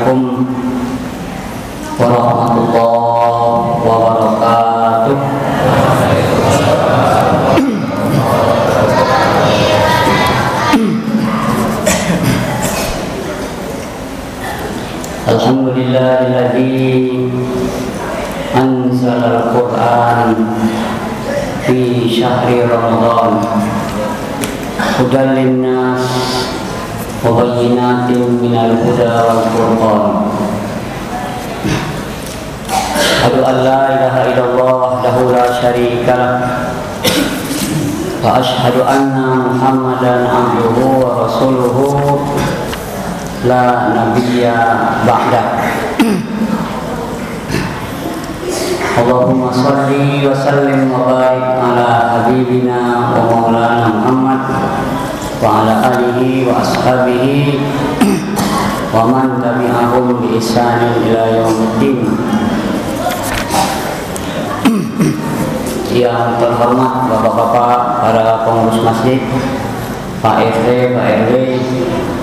Assalamualaikum warahmatullahi wabarakatuh. Alhamdulillahilladzi anzalal Qur'an fi syahri Ramadan hudan linnas wa bayyinatin minal huda wal furqan. Asyhadu an la ilaha illallah wahdahu la syarika lah wa asyhadu anna Muhammadan abduhu wa rasuluhu la nabiyya ba'da. Allahumma shalli wa sallim wa barik ala habibina wa maulana Muhammad wa ala alihi wa ashabihi wa man tabi'ahum bi ihsanin ila yaumiddin. Yang terhormat bapak-bapak, para pengurus masjid, Pak RT, Pak RW,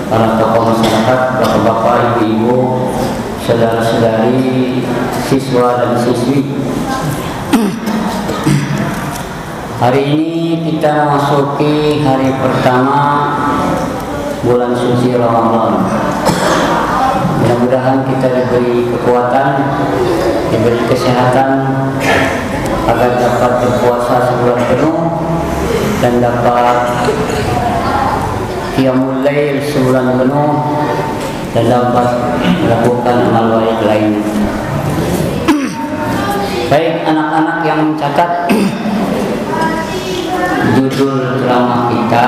para tokoh masyarakat, bapak-bapak, ibu-ibu, saudara-saudari, siswa dan siswi. Hari ini kita memasuki hari pertama bulan suci Ramadan. Mudah-mudahan kita diberi kekuatan, diberi kesehatan agar dapat berpuasa sebulan penuh dan dapat qiyamul lail sebulan penuh dan dapat melakukan amal baik lainnya. Baik anak-anak yang mencatat, judul ceramah kita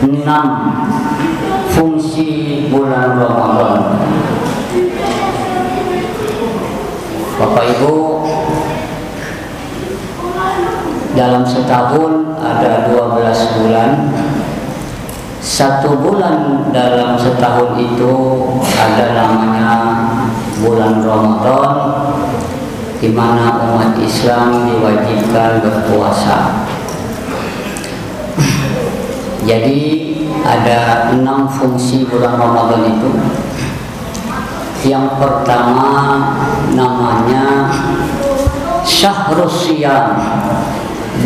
6 fungsi bulan Ramadan. Bapak Ibu, dalam setahun ada 12 bulan. Satu bulan dalam setahun itu ada namanya bulan Ramadan, di mana umat Islam diwajibkan berpuasa. Jadi ada 6 fungsi bulan Ramadan itu. Yang pertama namanya Syahrus Syiyam,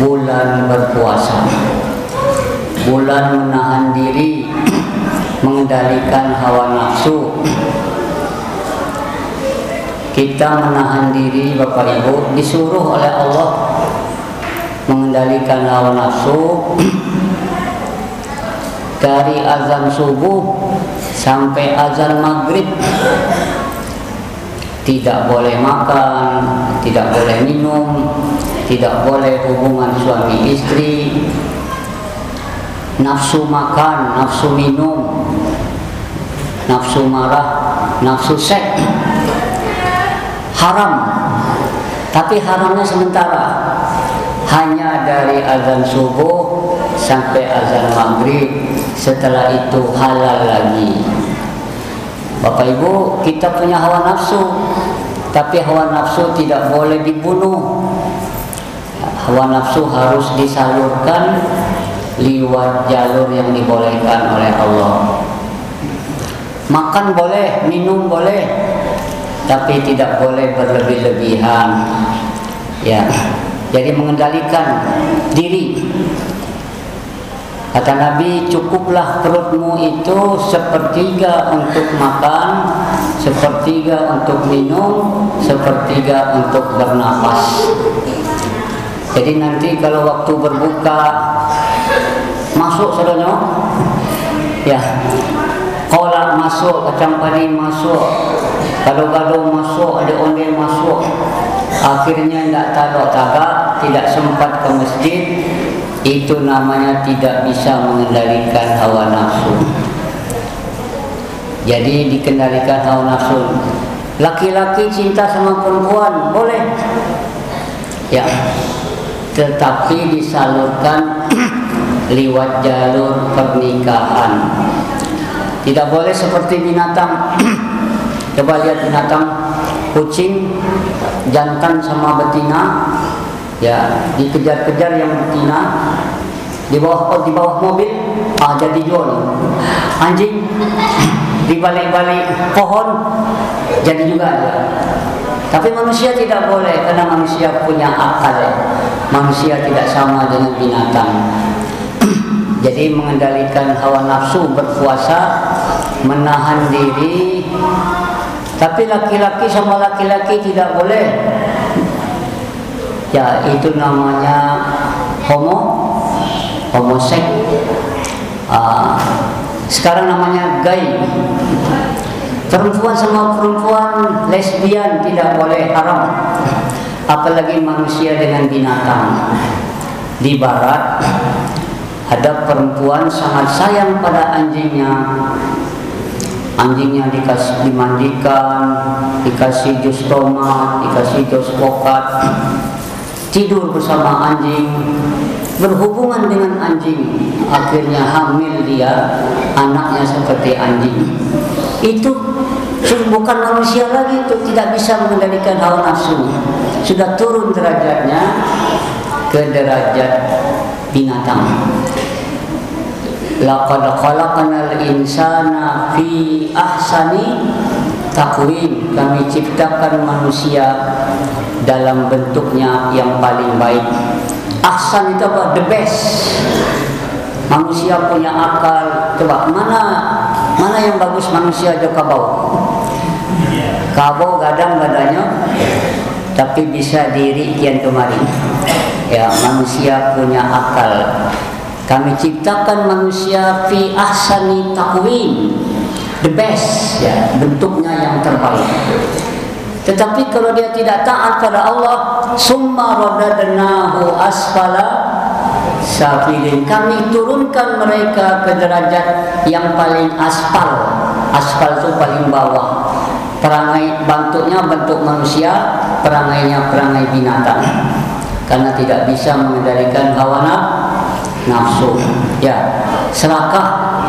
bulan berpuasa, bulan menahan diri, mengendalikan hawa nafsu. Kita menahan diri, Bapak Ibu, disuruh oleh Allah mengendalikan hawa nafsu dari azan subuh sampai azan maghrib. Tidak boleh makan, tidak boleh minum, tidak boleh hubungan suami istri, nafsu makan, nafsu minum, nafsu marah, nafsu seks, haram. Tapi haramnya sementara, hanya dari azan subuh sampai azan maghrib. Setelah itu halal lagi. Bapak Ibu, kita punya hawa nafsu, tapi hawa nafsu tidak boleh dibunuh. Hawa nafsu harus disalurkan lewat jalur yang dibolehkan oleh Allah. Makan boleh, minum boleh, tapi tidak boleh berlebih-lebihan. Ya, jadi mengendalikan diri. Kata Nabi, cukuplah perutmu itu sepertiga untuk makan, sepertiga untuk minum, sepertiga untuk bernapas. Jadi nanti kalau waktu berbuka masuk saudara, ya, kolak masuk, kacang paning masuk, gado-gado masuk, ada onde masuk. Akhirnya tidak tahu tagak, tidak sempat ke masjid. Itu namanya tidak bisa mengendalikan hawa nafsu. Jadi dikendalikan hawa nafsu. Laki-laki cinta sama perempuan boleh, ya, tetapi disalurkan lewat jalur pernikahan. Tidak boleh seperti binatang. Coba lihat binatang, kucing jantan sama betina, ya, dikejar-kejar yang betina di bawah mobil, jadi jual. Anjing di balik-balik pohon jadi juga ada. Tapi manusia tidak boleh, karena manusia punya akal. Manusia tidak sama dengan binatang. Jadi mengendalikan hawa nafsu, berpuasa, menahan diri. Tapi laki-laki sama laki-laki tidak boleh. Ya, itu namanya homoseks. Sekarang namanya gay. Perempuan sama perempuan, lesbian tidak boleh, haram. Apalagi manusia dengan binatang. Di barat ada perempuan sangat sayang pada anjingnya. Anjingnya dikasih dimandikan, dikasih jus tomat, dikasih jus pokat, tidur bersama anjing, berhubungan dengan anjing, akhirnya hamil dia, anaknya seperti anjing. Itu bukan manusia lagi, itu tidak bisa mengendalikan hawa nafsu, sudah turun derajatnya ke derajat binatang. Laqad khalaqnal insana fi ahsani taqwim. Kami ciptakan manusia dalam bentuknya yang paling baik. Ahsan itu apa? The best. Manusia punya akal. Coba mana yang bagus manusia aja kabau. Kabau gadang badannya, tapi bisa diri kian kemari. Ya, manusia punya akal. Kami ciptakan manusia fi ahsani taqwim, the best, ya, bentuknya yang terbaik. Tetapi kalau dia tidak taat pada Allah, summa radadnahu asfala safilin, kami turunkan mereka ke derajat yang paling aspal. Aspal itu paling bawah. Perangai bentuknya bentuk manusia, perangainya perangai binatang. Karena tidak bisa mengendalikan hawa nafsu. Ya, serakah,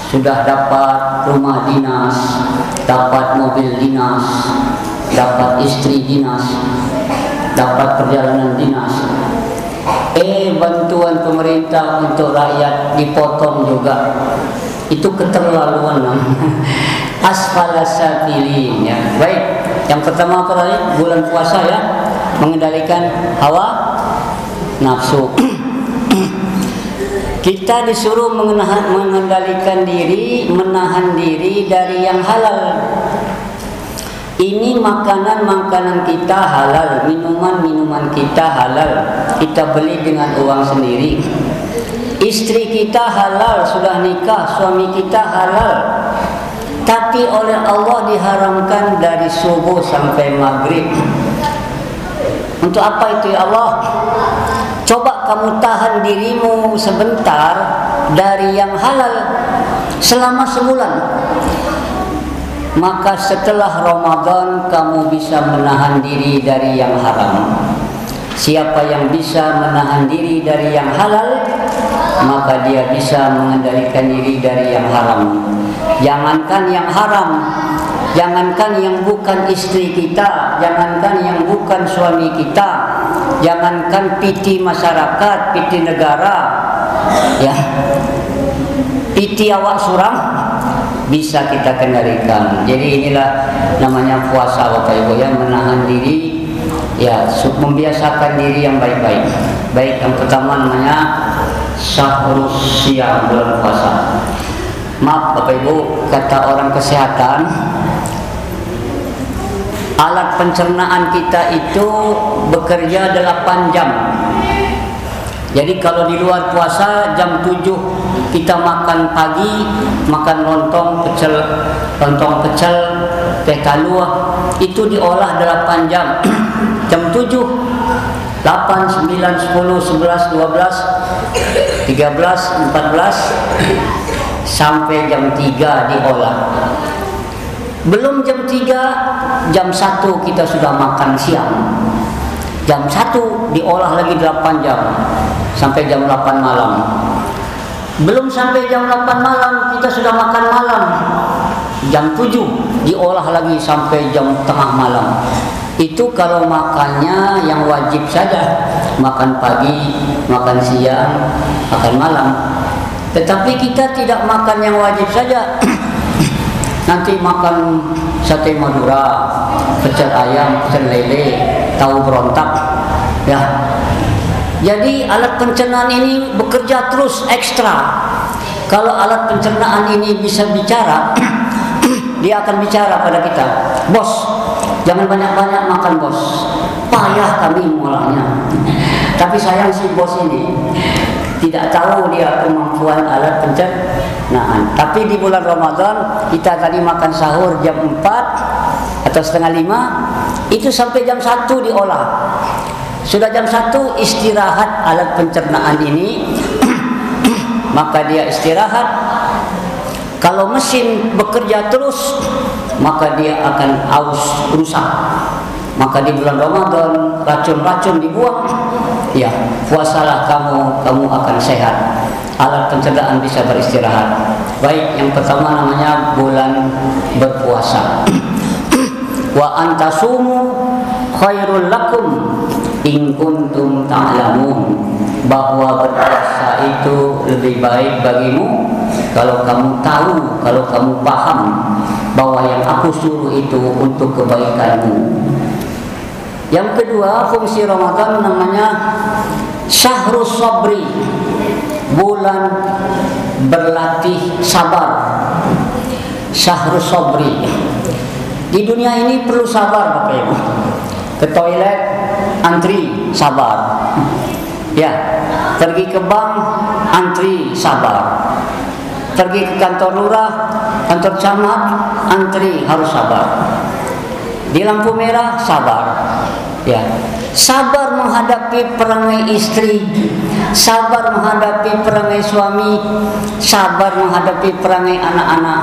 sudah dapat rumah dinas, dapat mobil dinas, dapat istri dinas, dapat perjalanan dinas. Bantuan pemerintah untuk rakyat dipotong juga. Itu keterlaluan. Asfala safilin, ya. Baik, yang pertama apa tadi? Bulan puasa, ya, mengendalikan hawa nafsu. Kita disuruh mengendalikan diri, menahan diri dari yang halal. Ini makanan-makanan kita halal, minuman-minuman kita halal. Kita beli dengan uang sendiri. Istri kita halal, sudah nikah, suami kita halal. Tapi oleh Allah diharamkan dari subuh sampai maghrib. Untuk apa itu, ya Allah? Coba kamu tahan dirimu sebentar dari yang halal selama sebulan. Maka setelah Ramadan kamu bisa menahan diri dari yang haram. Siapa yang bisa menahan diri dari yang halal, maka dia bisa mengendalikan diri dari yang haram. Jangankan yang haram, jangankan yang bukan istri kita, jangankan yang bukan suami kita, jangankan piti masyarakat, piti negara, ya, piti awak suram bisa kita kendalikan. Jadi inilah namanya puasa, Bapak Ibu, ya, menahan diri, ya, membiasakan diri yang baik-baik. Baik, yang pertama namanya syahrus siyam, bulan puasa. Maaf Bapak Ibu, kata orang kesehatan, alat pencernaan kita itu bekerja 8 jam. Jadi kalau di luar puasa jam 7 kita makan pagi, makan lontong pecel, teh talua, itu diolah 8 jam. Jam 7, 8, 9, 10, 11, 12, 13, 14 sampai jam 3 diolah. Belum jam 3, jam 1 kita sudah makan siang. Jam 1 diolah lagi 8 jam sampai jam 8 malam. Belum sampai jam 8 malam kita sudah makan malam. Jam 7 diolah lagi sampai jam tengah malam. Itu kalau makannya yang wajib saja, makan pagi, makan siang, makan malam. Tetapi kita tidak makan yang wajib saja. Nanti makan sate Madura, pecel ayam, pecel lele, tahu berontak, ya. Jadi alat pencernaan ini bekerja terus ekstra. Kalau alat pencernaan ini bisa bicara, dia akan bicara pada kita, bos, jangan banyak-banyak makan bos, payah kami mengolahnya. Tapi sayang si bos ini tidak tahu dia kemampuan alat pencernaan. Tapi di bulan Ramadan kita tadi makan sahur jam 4 atau setengah 5, itu sampai jam 1 diolah. Sudah jam 1 istirahat alat pencernaan ini, maka dia istirahat. Kalau mesin bekerja terus, maka dia akan aus, rusak. Maka di bulan Ramadan racun-racun dibuang. Ya, puasalah kamu akan sehat. Alat pencernaan bisa beristirahat. Baik, yang pertama namanya bulan berpuasa. Wa antasumu khairul lakum in kuntum ta'lamun. Bahwa berpuasa itu lebih baik bagimu kalau kamu tahu, kalau kamu paham bahwa yang aku suruh itu untuk kebaikanmu. Yang kedua, fungsi Ramadan namanya Syahrus Sabri, bulan berlatih sabar. Syahrus Sabri. Di dunia ini perlu sabar, Bapak Ibu. Ke toilet antri, sabar. Ya, pergi ke bank antri, sabar. Pergi ke kantor lurah, kantor camat, antri, harus sabar. Di lampu merah, sabar. Ya, sabar menghadapi perangai istri, sabar menghadapi perangai suami, sabar menghadapi perangai anak-anak,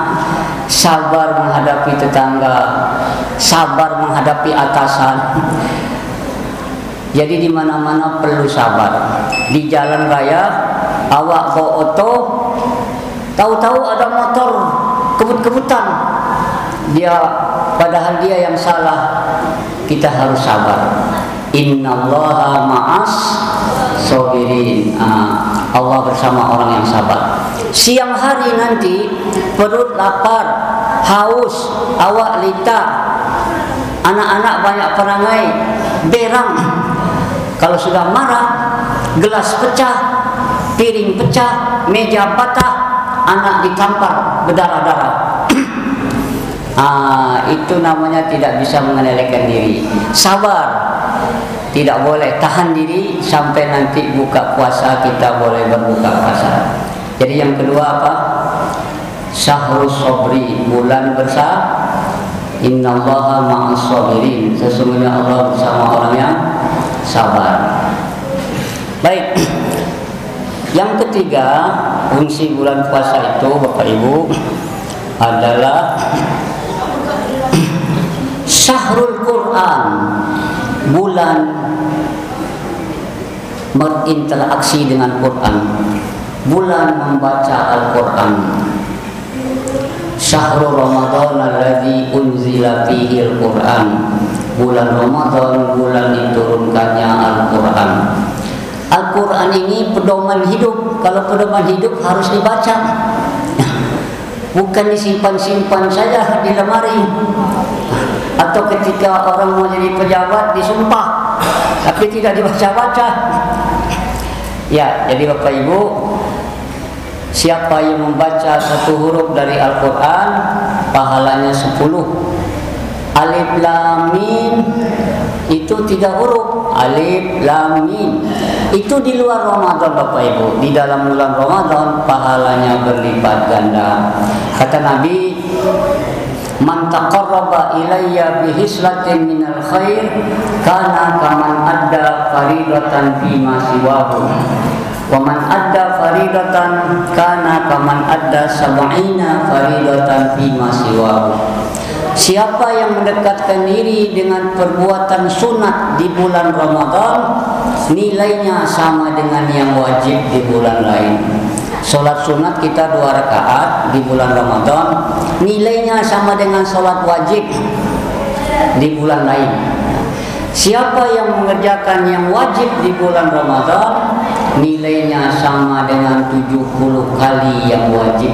sabar menghadapi tetangga, sabar menghadapi atasan. Jadi di mana-mana perlu sabar. Di jalan raya, awak bawa oto, tahu-tahu ada motor kebut-kebutan. Padahal dia yang salah, kita harus sabar. Innallaha ma'as sabirin. Allah bersama orang yang sabar. Siang hari nanti perut lapar, haus, awak lita, anak-anak banyak perangai, berang. Kalau sudah marah, gelas pecah, piring pecah, meja patah, anak ditampar berdarah-darah. Itu namanya tidak bisa mengendalikan diri. Sabar, tidak boleh, tahan diri sampai nanti buka puasa kita boleh berbuka puasa. Jadi yang kedua apa? Syahrus Sabri, bulan bersabar. Innallaha ma'as sabirin. Sesungguhnya Allah bersama orang yang sabar. Baik. Yang ketiga, fungsi bulan puasa itu, Bapak Ibu, adalah Syahrul Quran, bulan berinteraksi dengan Quran, bulan membaca Al-Quran. Syahrul Ramadan alladzi unzila fihi Al-Quran, bulan Ramadan, bulan diturunkannya Al-Quran. Al-Quran ini pedoman hidup. Kalau pedoman hidup harus dibaca, bukan disimpan-simpan saja di lemari. Atau ketika orang mau jadi pejabat disumpah, tapi tidak dibaca-baca. Ya, jadi Bapak Ibu, siapa yang membaca satu huruf dari Al-Quran, pahalanya 10. Alif Lam Mim itu 3 huruf. Alif Lam Mim itu di luar Ramadan, Bapak Ibu. Di dalam bulan Ramadan pahalanya berlipat ganda. Kata Nabi, man taqarraba ilayya bihislatin minal khair kana kaman adda faridatan fima siwahu wa man adda faridatan kana kaman adda sab'ina faridatan fima siwahu. Siapa yang mendekatkan diri dengan perbuatan sunat di bulan Ramadan, nilainya sama dengan yang wajib di bulan lain. Sholat sunat kita 2 rakaat di bulan Ramadan, nilainya sama dengan sholat wajib di bulan lain. Siapa yang mengerjakan yang wajib di bulan Ramadan, nilainya sama dengan 70 kali yang wajib,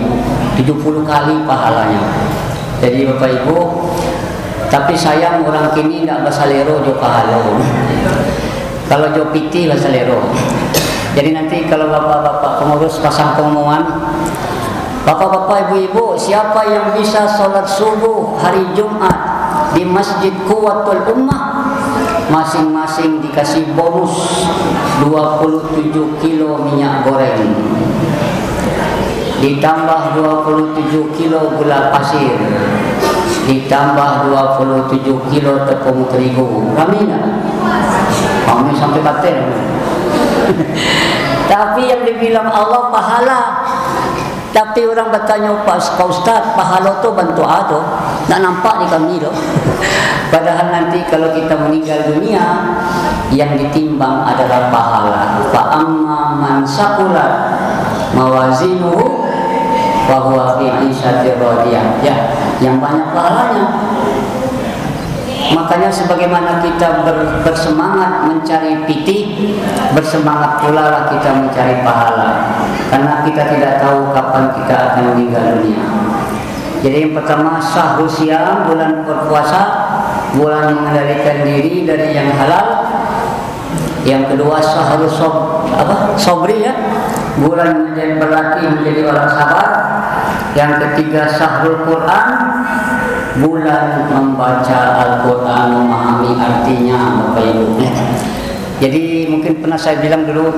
70 kali pahalanya. Jadi Bapak Ibu, tapi sayang orang kini tidak basalero jo pahalo. Kalau jo piti basalero. Jadi nanti kalau bapak-bapak pengurus pasang pengumuman, bapak-bapak, ibu-ibu, siapa yang bisa sholat subuh hari Jumat di Masjid Quwwatul Ummah, masing-masing dikasih bonus 27 kilo minyak goreng, ditambah 27 kilo gula pasir, ditambah 27 kilo tepung terigu. Kami enggak? Kami sampai katen. Tapi yang dibilang Allah pahala. Tapi orang bertanya, Pak Ustaz, pahala tu bantu ado, tak nampak di kami tu. Padahal nanti kalau kita meninggal dunia, yang ditimbang adalah pahala. Fa amma man saqulat mawazinuhu wa huwa fi 'ishatir radiyah. Ya, yang banyak pahalanya. Makanya sebagaimana kita bersemangat mencari pitih, bersemangat pula lah kita mencari pahala. Karena kita tidak tahu kapan kita akan meninggal dunia. Jadi yang pertama syahrul syam, bulan berpuasa, bulan mengendalikan diri dari yang halal. Yang kedua syahrul sobri, ya, bulan menjadi berlatih menjadi orang sabar. Yang ketiga syahrul Quran, bulan membaca Al-Quran, memahami artinya, Bapak Ibu. Jadi mungkin pernah saya bilang dulu,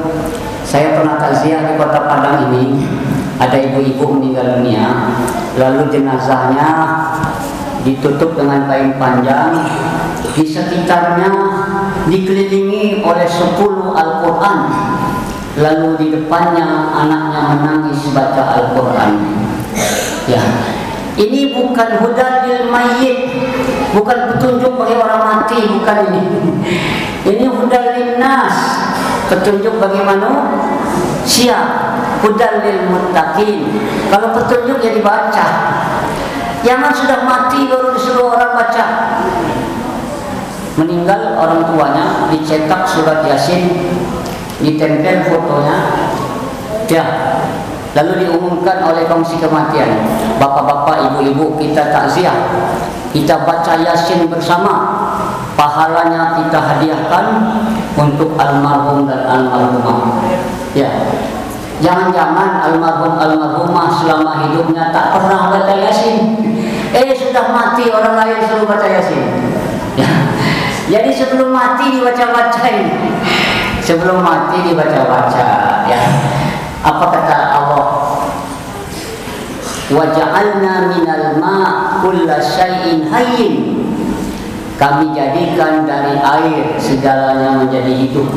saya pernah takziah di Kota Padang ini, ada ibu-ibu meninggal dunia, lalu jenazahnya ditutup dengan kain panjang, di sekitarnya dikelilingi oleh 10 Al-Quran, lalu di depannya anaknya menangis baca Al-Quran. Ya, ini bukan hudal mayyit, bukan petunjuk bagi orang mati, bukan ini. Ini hudal linnas, petunjuk bagi manusia, hudal lil muttaqin. Kalau petunjuk ya dibaca. Jangan sudah mati baru disuruh orang baca. Meninggal orang tuanya, dicetak surat Yasin, ditempel fotonya, ya. Lalu diumumkan oleh kongsi kematian. Bapak-bapak, ibu-ibu, kita takziah, kita baca Yasin bersama. Pahalanya kita hadiahkan untuk almarhum dan almarhumah. Ya, jangan-jangan almarhum-almarhumah selama hidupnya tak pernah baca Yasin. Sudah mati orang lain suruh baca Yasin. Ya. Jadi sebelum mati dibaca-bacain. Sebelum mati dibaca-baca. Ya. Apa kata Allah? Wa ja'alna minal ma' kulla syai'in hayyin. Kami jadikan dari air segalanya menjadi hidup.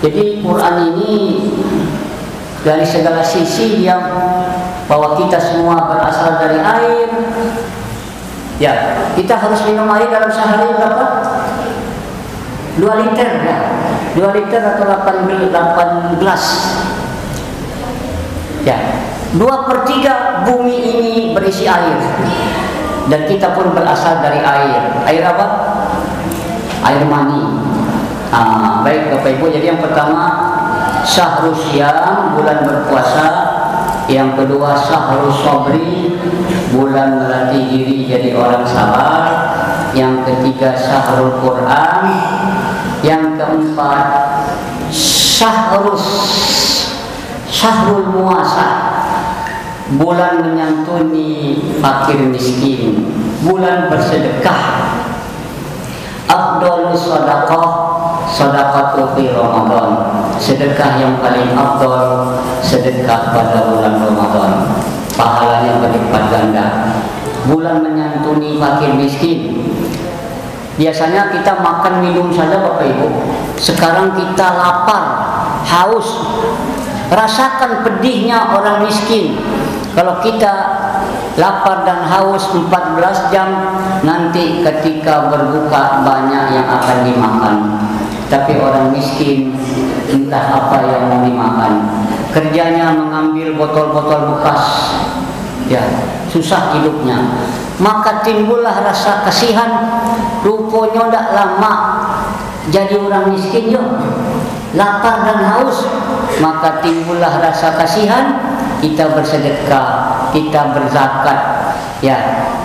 Jadi Quran ini dari segala sisi dia bahwa kita semua berasal dari air. Ya, kita harus minum air dalam sehari berapa? 2 liter ya. 2 liter atau 8 gelas. Ya, 2/3 bumi ini berisi air, dan kita pun berasal dari air. Air apa? Air mani. Baik Bapak Ibu, jadi yang pertama syahrul syam, bulan berpuasa. Yang kedua syahrul sobri, bulan melatih diri jadi orang sabar. Yang ketiga syahrul Quran. Yang keempat syahrul muasa, bulan menyantuni fakir miskin, bulan bersedekah. Afdhalus shadaqah shadaqatu fi Ramadan, sedekah yang paling afdal sedekah pada bulan Ramadan, pahalanya berlipat ganda. Bulan menyantuni fakir miskin. Biasanya kita makan minum saja Bapak Ibu. Sekarang kita lapar, haus. Rasakan pedihnya orang miskin. Kalau kita lapar dan haus 14 jam, nanti ketika berbuka banyak yang akan dimakan. Tapi orang miskin entah apa yang mau dimakan. Kerjanya mengambil botol-botol bekas. Ya, susah hidupnya. Maka timbullah rasa kasihan. Rupanya tidak lama jadi orang miskin juga. Lapar dan haus, maka timbullah rasa kasihan, kita bersedekah, kita berzakat. Ya,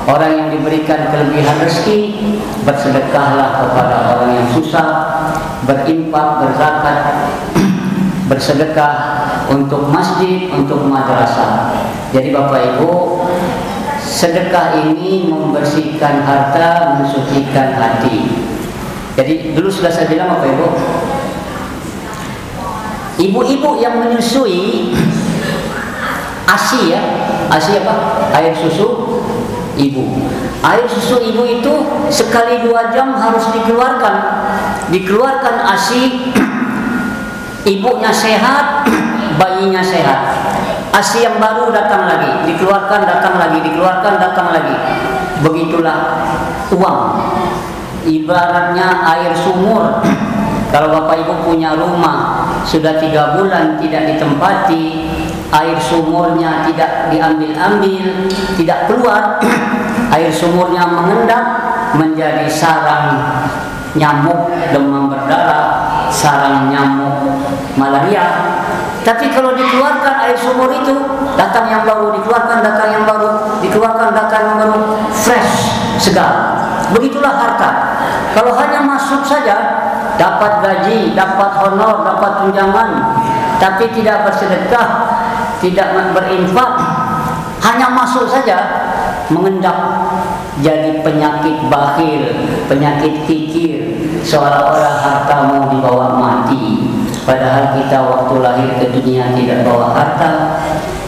orang yang diberikan kelebihan rezeki, bersedekahlah kepada orang yang susah, berinfak, berzakat, bersedekah untuk masjid, untuk madrasah. Jadi Bapak Ibu, sedekah ini membersihkan harta, mensucikan hati. Jadi dulu sudah saya bilang Bapak Ibu, ibu-ibu yang menyusui ASI, ya, ASI apa? Air susu ibu. Air susu ibu itu sekali 2 jam harus dikeluarkan ASI. Ibunya sehat, bayinya sehat. ASI yang baru datang lagi, dikeluarkan, datang lagi, dikeluarkan, datang lagi. Begitulah uang. Ibaratnya air sumur. Kalau Bapak Ibu punya rumah sudah 3 bulan tidak ditempati, air sumurnya tidak diambil-ambil, tidak keluar, air sumurnya mengendap menjadi sarang nyamuk demam berdarah, sarang nyamuk malaria. Tapi kalau dikeluarkan air sumur itu, datang yang baru, dikeluarkan, datang yang baru, dikeluarkan, datang yang baru, fresh, segar. Begitulah harta. Kalau hanya masuk saja, dapat gaji, dapat honor, dapat tunjangan, tapi tidak bersedekah, tidak berinfak, hanya masuk saja, mengendap, jadi penyakit bakhil, penyakit kikir, seolah-olah harta mau dibawa mati. Padahal kita waktu lahir ke dunia tidak bawa harta,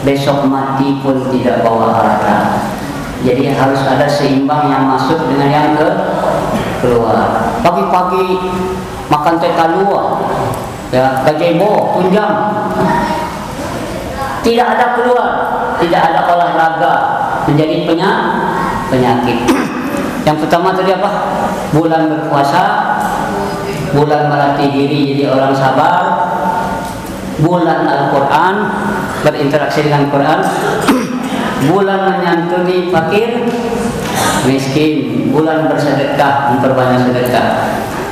besok mati pun tidak bawa harta. Jadi harus ada seimbang yang masuk dengan yang keluar. Pagi-pagi makan teh talua, ya, gazebo, tunjang, tidak ada keluar, tidak ada olahraga, menjadi penyakit. Yang pertama tadi apa? Bulan berpuasa, bulan melatih diri jadi orang sabar, bulan Al-Quran, berinteraksi dengan Quran, bulan menyantuni fakir miskin, bulan bersedekah, memperbanyak sedekah.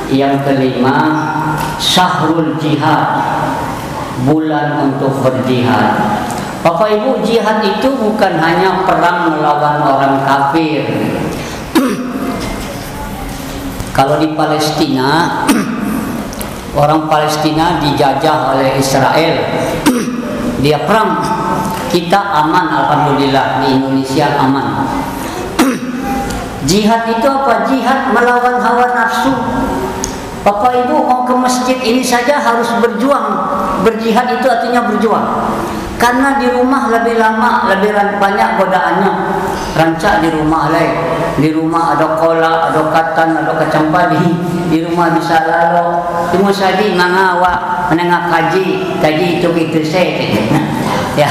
Yang kelima, syahrul jihad, bulan untuk berjihad. Bapak Ibu, jihad itu bukan hanya perang melawan orang kafir. Kalau di Palestina, orang Palestina dijajah oleh Israel, dia perang, kita aman, alhamdulillah, di Indonesia aman. Jihad itu apa? Jihad melawan hawa nafsu. Bapak Ibu mau ke masjid ini saja harus berjuang. Berjihad itu artinya berjuang. Karena di rumah lebih lama, lebih banyak godaannya. Rancak di rumah lain. Di rumah ada kolak, ada katan, ada kacang padi. Di rumah bisa lalu. Di musadi mengawa, menengah kaji itu saya. Ya.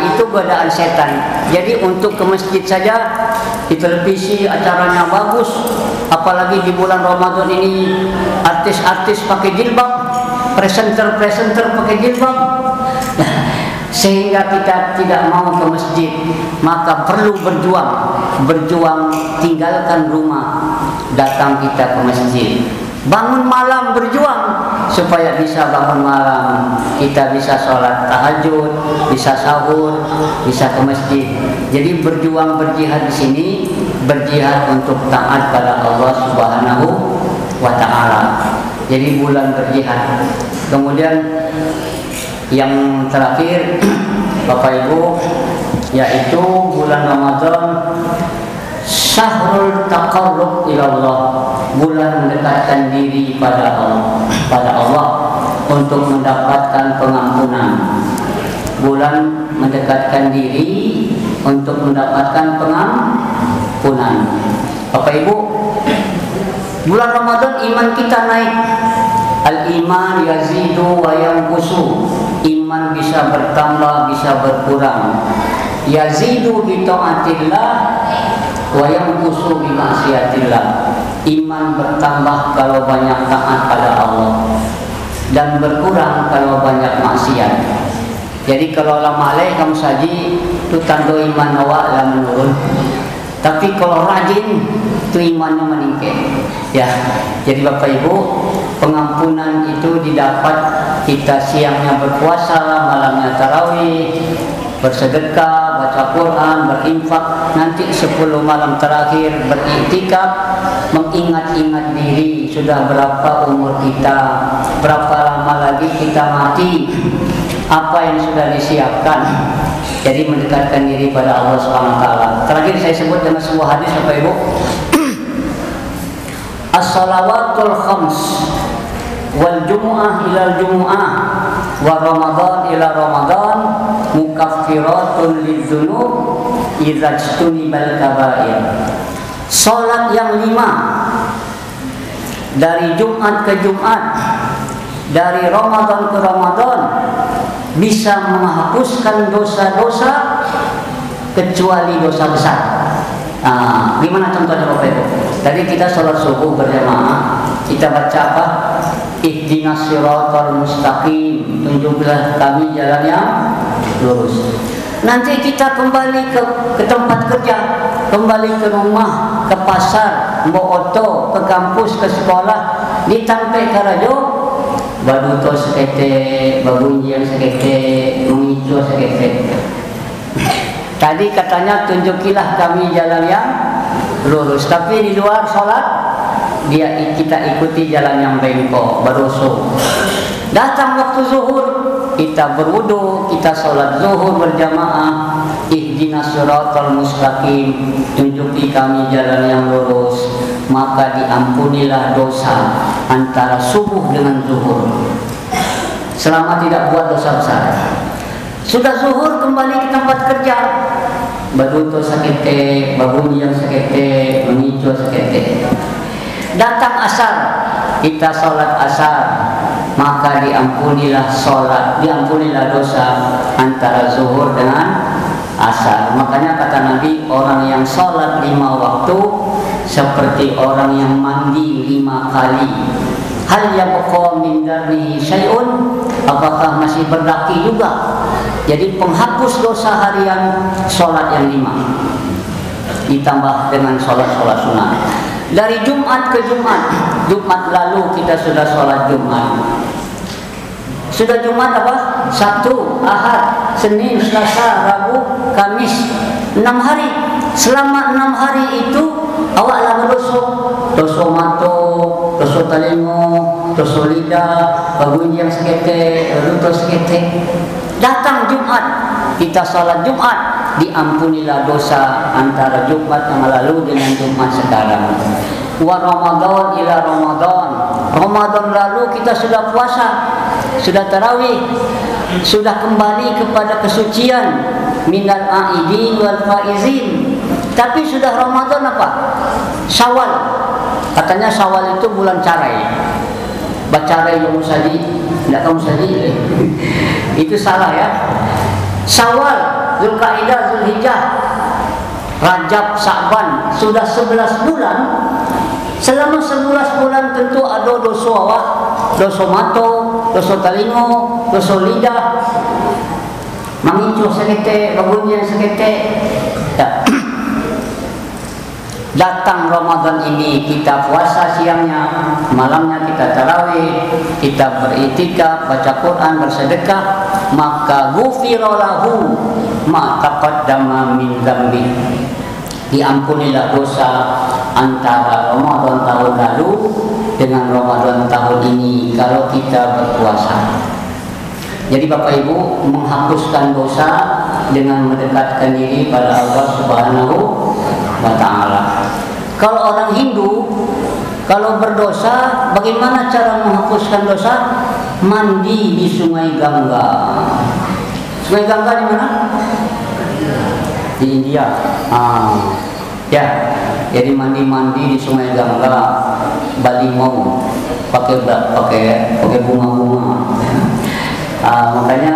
Itu godaan setan. Jadi untuk ke masjid saja, di televisi acaranya bagus, apalagi di bulan Ramadan ini artis-artis pakai jilbab, presenter pakai jilbab, sehingga kita tidak mau ke masjid. Maka perlu berjuang, tinggalkan rumah, datang kita ke masjid. Bangun malam berjuang supaya bisa bangun malam, kita bisa sholat tahajud, bisa sahur, bisa ke masjid. Jadi berjuang, berjihad di sini, berjihad untuk taat pada Allah Subhanahu wa Ta'ala. Jadi bulan berjihad. Kemudian yang terakhir Bapak Ibu, yaitu bulan Ramadan, syahrul taqarrub ilallah, bulan mendekatkan diri pada Allah untuk mendapatkan pengampunan. Bulan mendekatkan diri untuk mendapatkan pengampunan. Bapak Ibu, bulan Ramadan iman kita naik. Al-iman yazidu wa yanqusu. Iman bisa bertambah, bisa berkurang. Yazidu bi taatillah wa yanqusu bi ma'siyatillah. Iman bertambah kalau banyak taat pada Allah, dan berkurang kalau banyak maksiat. Jadi kalau lama leh kamu saji itu tanda iman awak lah menurun. Tapi kalau rajin itu imannya meningkat. Ya, jadi Bapak Ibu, pengampunan itu didapat kita siangnya berpuasa, malamnya tarawih, bersedekah, baca Quran, berinfak, nanti 10 malam terakhir beriktikaf, mengingat-ingat diri sudah berapa umur kita, berapa lama lagi kita mati, apa yang sudah disiapkan. Jadi mendekatkan diri pada Allah SWT. Terakhir saya sebut dengan sebuah hadis Bapak Ibu. As-salawatul khams wal jumu'ah ilal jumu'ah wa ramadan ila ramadan mukaffiratun lidzunub idza ijtunibal kabair. Salat yang 5 dari Jumat ke Jumat, dari Ramadan ke Ramadan, bisa menghapuskan dosa-dosa kecuali dosa besar. Gimana contohnya Bapak Ibu? Tadi kita sholat subuh berjamaah, kita baca apa? Ihdinas siratal mustaqim, tunjuklah kami jalan yang lurus. Nanti kita kembali ke tempat kerja, kembali ke rumah, ke pasar, bawa oto, ke kampus, ke sekolah, ditampai karajo, baduto sekete, babunjian sekete, mengicu sekete. Tadi katanya tunjukilah kami jalan yang lurus, tapi di luar sholat kita ikuti jalan yang bengkok, berusuh. Datang waktu zuhur, kita berwudu, kita sholat zuhur berjamaah. Ihdinas siratal mustaqim, tunjuki kami jalan yang lurus, maka diampunilah dosa antara subuh dengan zuhur, selama tidak buat dosa besar. Sudah zuhur kembali ke tempat kerja, baduto sakete, babunyi yang sakete, mengicu sakete. Datang asar, kita sholat asar, maka diampunilah dosa antara zuhur dengan asar. Makanya kata Nabi, orang yang sholat 5 waktu seperti orang yang mandi 5 kali. Hal yabqa min darnihi syai'un, apakah masih berdaki juga? Jadi penghapus dosa harian sholat yang 5 ditambah dengan sholat-sholat sunnah. Dari Jumat ke Jumat, Jumat lalu kita sudah sholat Jumat. Sudah Jumat apa? Sabtu, Ahad, Senin, Selasa, Rabu, Kamis, 6 hari. Selama 6 hari itu awak lah berdosa, dosa mato, dosa talingo, dosa lidah, babunyi yang sekete, lutut sekete. Datang Jumat, kita salat Jumat, diampunilah dosa antara Jumat yang lalu dengan Jumat sekarang. Wa Ramadan ila Ramadan, Ramadan lalu kita sudah puasa, sudah tarawih, sudah kembali kepada kesucian, minal aidin wal faizin. Tapi sudah Ramadan apa? Syawal. Katanya Syawal itu bulan carai. Bacarai yang musadi, tidak kamu musadi. Itu salah ya. Syawal, Zulkaidah, Zulhijjah, Rajab, Sa'ban, sudah 11 bulan. Selama 11 bulan tentu ada dosa awak, dosa mato, dosa talingo, dosa lidah, mengicu sekete, babunyi sekete. Datang Ramadan ini kita puasa siangnya, malamnya kita tarawih, kita beriktikaf, baca Quran, bersedekah, maka ghufira lahu ma taqaddama min dzambi. Diampunilah dosa antara Ramadan tahun lalu dengan Ramadan tahun ini kalau kita berpuasa. Jadi Bapak Ibu, menghapuskan dosa dengan mendekatkan diri pada Allah Subhanahu wa ta'ala. Kalau orang Hindu, kalau berdosa, bagaimana cara menghapuskan dosa? Mandi di Sungai Gangga. Sungai Gangga di mana? Di India. Ya, jadi mandi di Sungai Gangga, Balimau, pakai bunga-bunga. Makanya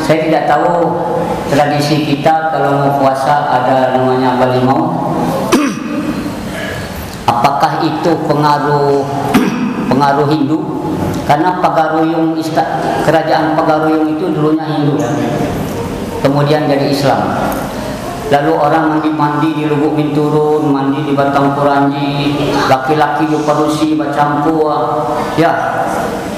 saya tidak tahu tradisi kita kalau mau puasa ada namanya Balimau. Apakah itu pengaruh Hindu? Karena Pagaruyung, kerajaan Pagaruyung itu dulunya Hindu, kemudian jadi Islam. Lalu orang mandi di Lubuk Minturun, mandi di Batang Kuranji, laki-laki di Parusi bercampur, ya,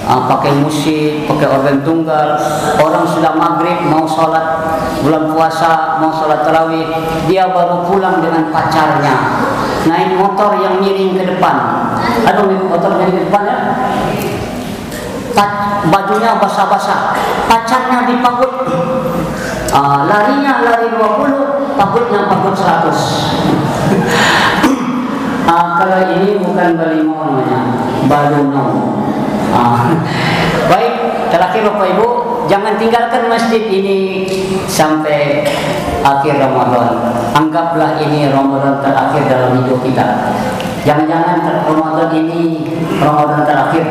pakai musik, pakai organ tunggal. Orang sudah maghrib mau sholat bulan puasa, mau sholat tarawih, dia baru pulang dengan pacarnya, naik motor yang miring ke depan. Aduh, motor miring ke depan ya. Bajunya basah-basah, pacarnya dipagut. Larinya lari 20, pagutnya pagut 100. Kalau ini bukan balimau namanya, balunau. Baik, terakhir Bapak Ibu, jangan tinggalkan masjid ini sampai akhir Ramadan. Anggaplah ini Ramadan terakhir dalam hidup kita. Jangan-jangan Ramadan ini Ramadan terakhir.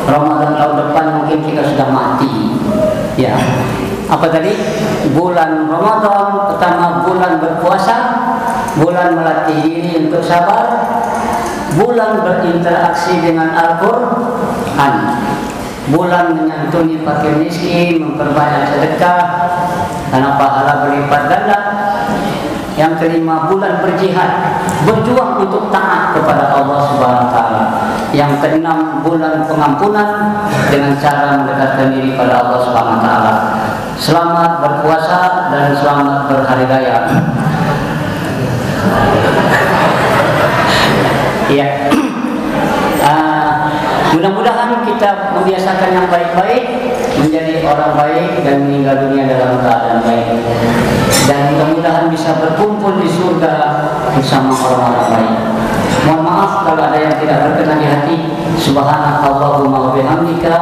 Ramadan tahun depan mungkin kita sudah mati. Ya. Apa tadi? Bulan Ramadan pertama, bulan berpuasa, bulan melatih diri untuk sabar, bulan berinteraksi dengan Al-Quran, bulan menyantuni fakir miskin, memperbanyak sedekah karena pahala berlipat ganda. Yang kelima, bulan berjihad, berjuang untuk taat kepada Allah Subhanahu wa taala. Yang keenam, bulan pengampunan dengan cara mendekatkan diri pada Allah Subhanahu wa taala. Selamat berpuasa dan selamat berhari raya. Ya. Mudah-mudahan kita membiasakan yang baik-baik, menjadi orang baik dan meninggal dunia dalam keadaan baik. Dan mudah-mudahan bisa berkumpul di surga bersama orang-orang baik. Mohon maaf kalau ada yang tidak berkenan di hati. Subhanakallahumma wa bihamdika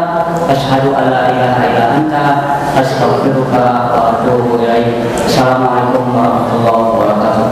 asyhadu an la ilaha illa anta astaghfiruka wa atubu ilaik. Assalamualaikum warahmatullahi wabarakatuh.